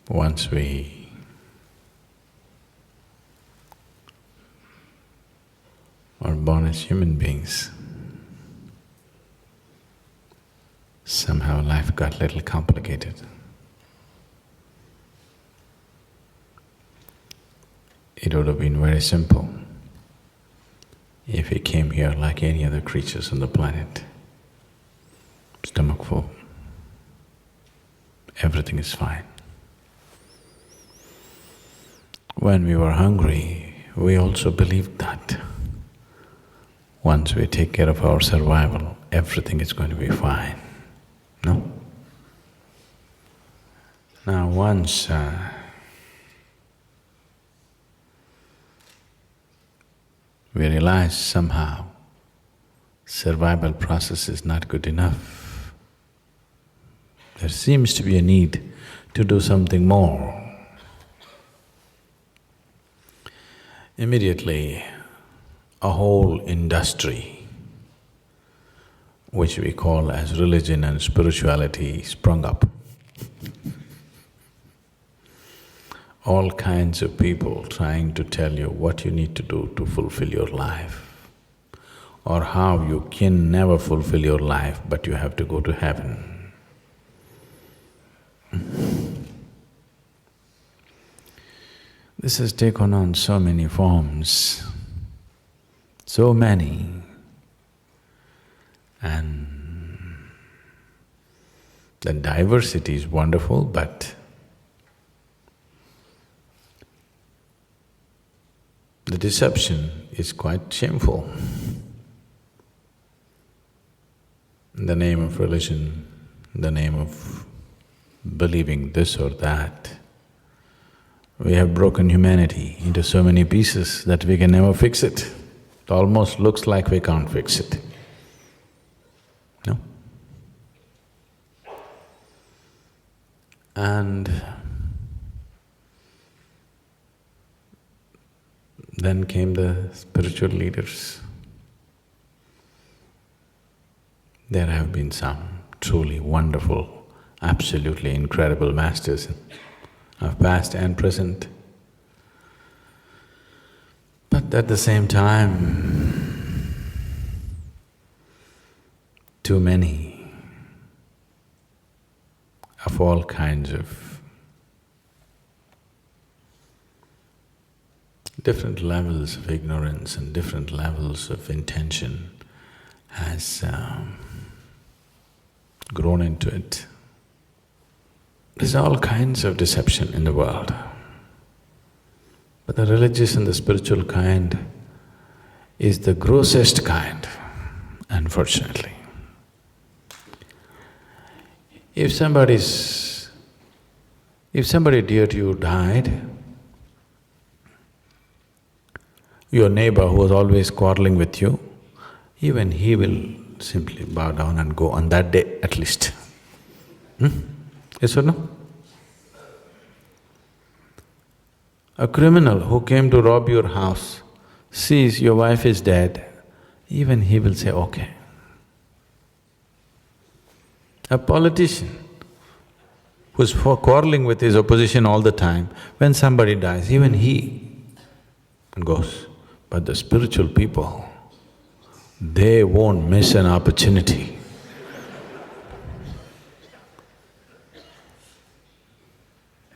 Once we are born as human beings, somehow life got a little complicated. It would have been very simple if we came here like any other creatures on the planet. Stomach full, everything is fine. When we were hungry, we also believed that once we take care of our survival, everything is going to be fine. No? Now once we realize somehow survival process is not good enough, there seems to be a need to do something more. Immediately, a whole industry, which we call as religion and spirituality, sprung up. All kinds of people trying to tell you what you need to do to fulfill your life, or how you can never fulfill your life but you have to go to heaven. This has taken on so many forms, so many, and the diversity is wonderful, but the deception is quite shameful. In the name of religion, in the name of believing this or that, we have broken humanity into so many pieces that we can never fix it. It almost looks like we can't fix it. No? And then came the spiritual leaders. There have been some truly wonderful, absolutely incredible masters of past and present. But at the same time, too many of all kinds of different levels of ignorance and different levels of intention has grown into it. There's all kinds of deception in the world, but the religious and the spiritual kind is the grossest kind, unfortunately. If somebody dear to you died, your neighbor who was always quarreling with you, even he will simply bow down and go on that day at least. Yes or no? A criminal who came to rob your house sees your wife is dead, even he will say, okay. A politician who's quarreling with his opposition all the time, when somebody dies, even he goes. But the spiritual people, they won't miss an opportunity.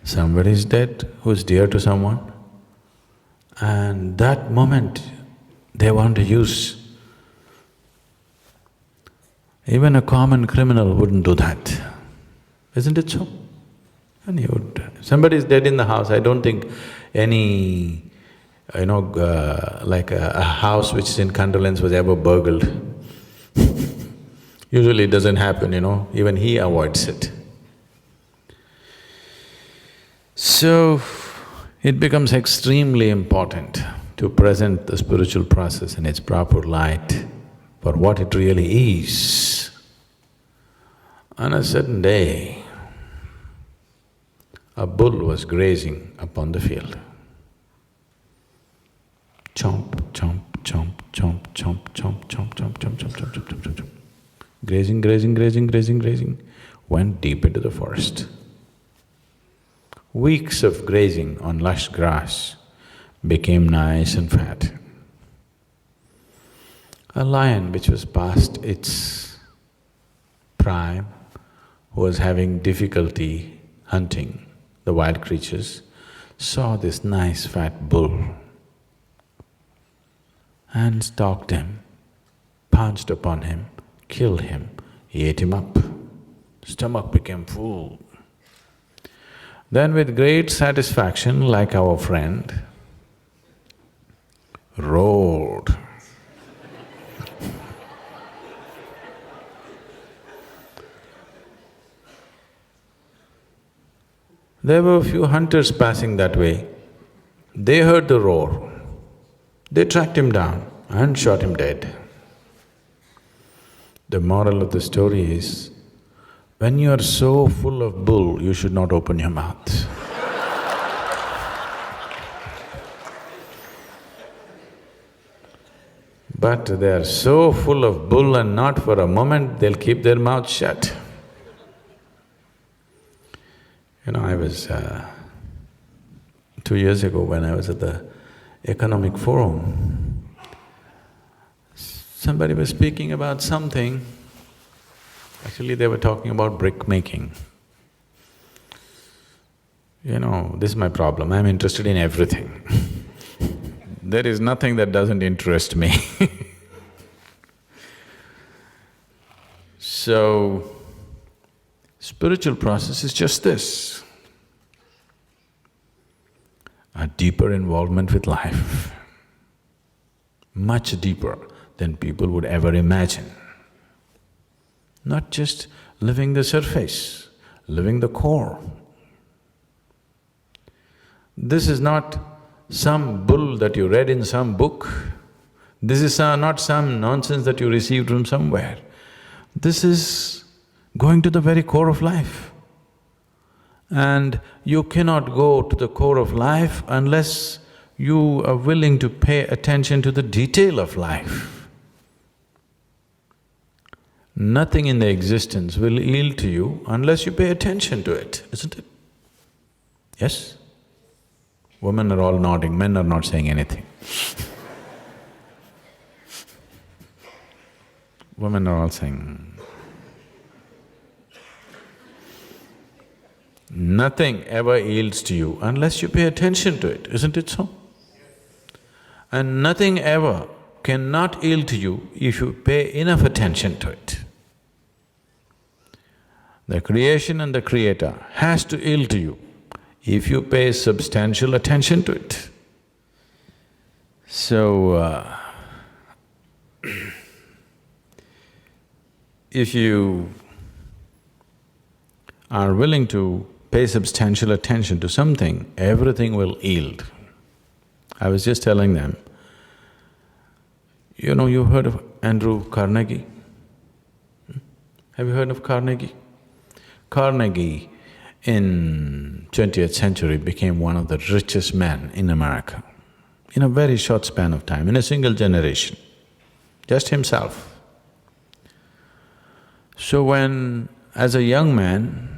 Somebody is dead who's dear to someone, and that moment they want to use. Even a common criminal wouldn't do that, isn't it so? And he would… somebody is dead in the house, I don't think any, like a house which is in condolence was ever burgled. Usually it doesn't happen, even he avoids it. So, it becomes extremely important to present the spiritual process in its proper light for what it really is. On a certain day, a bull was grazing upon the field. Chomp, chomp, chomp, chomp, chomp, chomp, chomp, chomp, chomp, chomp, chomp, chomp, chomp, chomp. Grazing, grazing, grazing, grazing, grazing, went deep into the forest. weeks of grazing on lush grass, became nice and fat. A lion which was past its prime, who was having difficulty hunting the wild creatures, saw this nice fat bull and stalked him, pounced upon him, killed him, ate him up. Stomach became full. Then with great satisfaction, like our friend, roared. There were a few hunters passing that way. They heard the roar. They tracked him down and shot him dead. The moral of the story is, when you are so full of bull, you should not open your mouth. But they are so full of bull and not for a moment they'll keep their mouth shut. I was… 2 years ago when I was at the Economic Forum, somebody was speaking about something. Actually, they were talking about brick making. This is my problem, I'm interested in everything. There is nothing that doesn't interest me. So, spiritual process is just this, a deeper involvement with life, much deeper than people would ever imagine. Not just living the surface, living the core. This is not some bull that you read in some book. This is not some nonsense that you received from somewhere. This is going to the very core of life. And you cannot go to the core of life unless you are willing to pay attention to the detail of life. Nothing in the existence will yield to you unless you pay attention to it, isn't it? Yes? Women are all nodding, men are not saying anything. Women are all saying… Nothing ever yields to you unless you pay attention to it, isn't it so? And nothing ever cannot yield to you if you pay enough attention to it. The creation and the creator has to yield to you if you pay substantial attention to it. So, if you are willing to pay substantial attention to something, everything will yield. I was just telling them, you've heard of Andrew Carnegie? Have you heard of Carnegie? Carnegie in 20th century became one of the richest men in America in a very short span of time, in a single generation, just himself. So when, as a young man,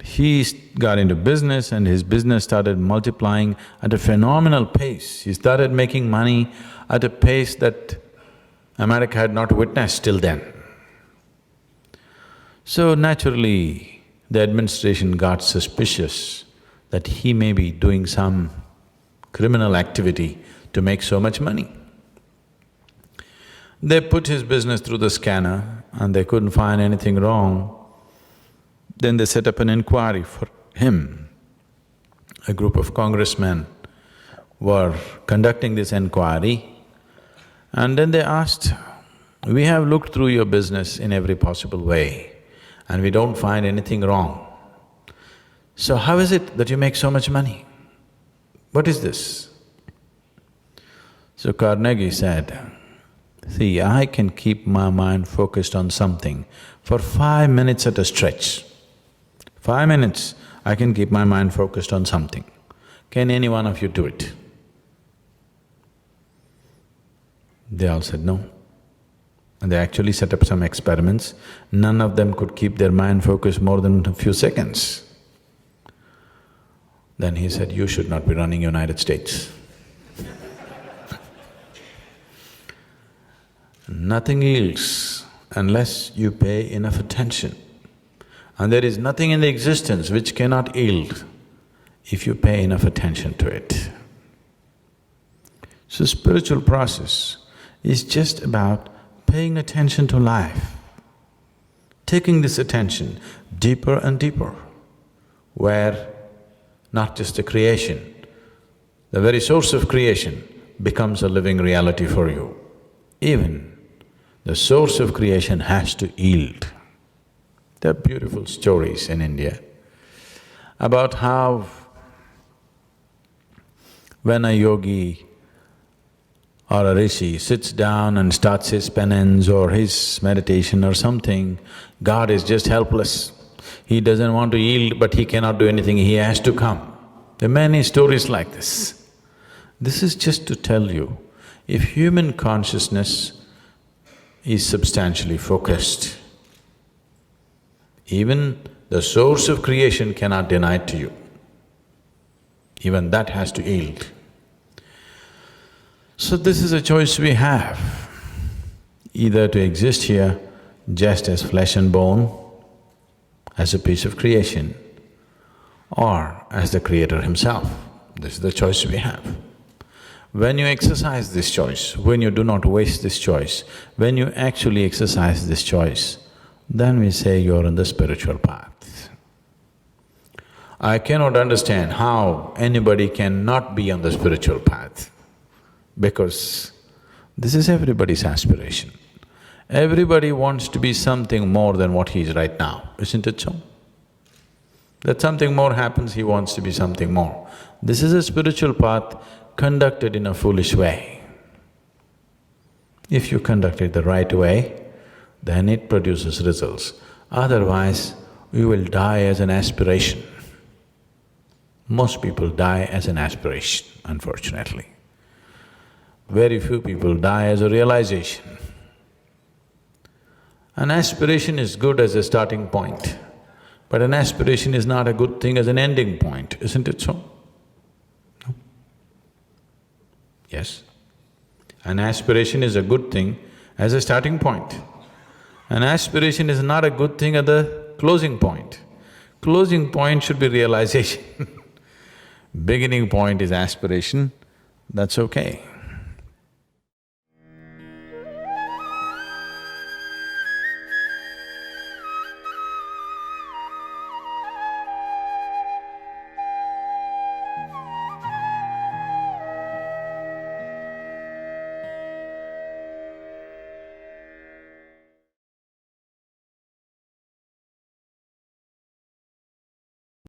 he got into business and his business started multiplying at a phenomenal pace. He started making money at a pace that America had not witnessed till then. So naturally, the administration got suspicious that he may be doing some criminal activity to make so much money. They put his business through the scanner and they couldn't find anything wrong. Then they set up an inquiry for him. A group of congressmen were conducting this inquiry, and then they asked, "We have looked through your business in every possible way and we don't find anything wrong. So how is it that you make so much money? What is this?" So Carnegie said, "See, I can keep my mind focused on something for 5 minutes at a stretch. 5 minutes, I can keep my mind focused on something. Can any one of you do it?" They all said no. And they actually set up some experiments. None of them could keep their mind focused more than a few seconds. Then he said, you should not be running United States. Nothing yields unless you pay enough attention. And there is nothing in the existence which cannot yield if you pay enough attention to it. So spiritual process is just about paying attention to life, taking this attention deeper and deeper, where not just the creation, the very source of creation becomes a living reality for you. Even the source of creation has to yield. There are beautiful stories in India about how when a yogi or a rishi sits down and starts his penance or his meditation or something, God is just helpless. He doesn't want to yield, but he cannot do anything, he has to come. There are many stories like this. This is just to tell you, if human consciousness is substantially focused, even the source of creation cannot deny it to you. Even that has to yield. So this is a choice we have, either to exist here just as flesh and bone, as a piece of creation, or as the Creator Himself. This is the choice we have. When you exercise this choice, when you do not waste this choice, when you actually exercise this choice, then we say you're on the spiritual path. I cannot understand how anybody can not be on the spiritual path, because this is everybody's aspiration. Everybody wants to be something more than what he is right now, isn't it so? That something more happens, he wants to be something more. This is a spiritual path conducted in a foolish way. If you conduct it the right way, then it produces results. Otherwise, you will die as an aspiration. Most people die as an aspiration, unfortunately. Very few people die as a realization. An aspiration is good as a starting point, but an aspiration is not a good thing as an ending point, isn't it so? No? Yes? An aspiration is a good thing as a starting point. An aspiration is not a good thing at the closing point. Closing point should be realization. Beginning point is aspiration, that's okay.